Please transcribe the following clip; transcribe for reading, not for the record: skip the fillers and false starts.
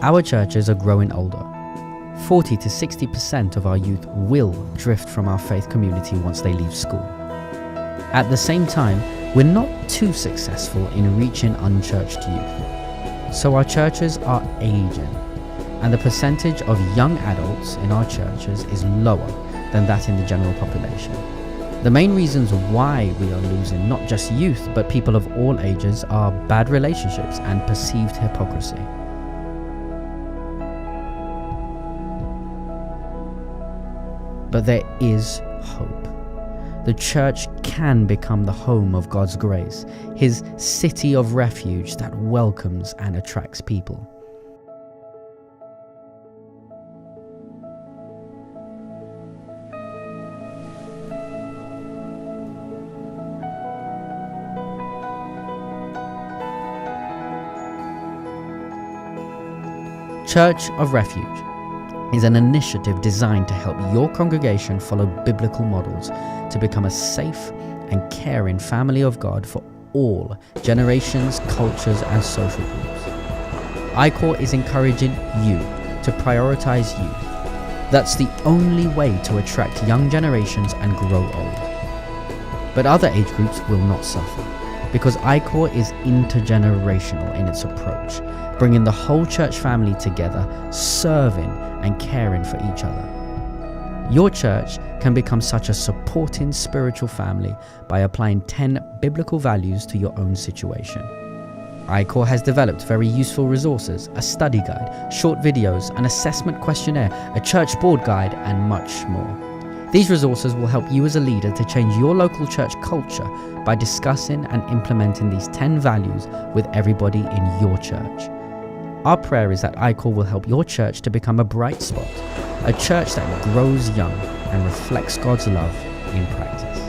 Our churches are growing older. 40 to 60% of our youth will drift from our faith community once they leave school. At the same time, we're not too successful in reaching unchurched youth. So our churches are aging, and the percentage of young adults in our churches is lower than that in the general population. The main reasons why we are losing not just youth, but people of all ages are bad relationships and perceived hypocrisy. But there is hope. The church can become the home of God's grace, His city of refuge that welcomes and attracts people. Church of Refuge is an initiative designed to help your congregation follow biblical models to become a safe and caring family of God for all generations, cultures, and social groups. iCOR is encouraging you to prioritize youth. That's the only way to attract young generations and grow old. But other age groups will not suffer, because iCOR is intergenerational in its approach, bringing the whole church family together, serving and caring for each other. Your church can become such a supporting spiritual family by applying 10 biblical values to your own situation. iCOR has developed very useful resources, a study guide, short videos, an assessment questionnaire, a church board guide, and much more. These resources will help you as a leader to change your local church culture by discussing and implementing these 10 values with everybody in your church. Our prayer is that iCOR will help your church to become a bright spot, a church that grows young and reflects God's love in practice.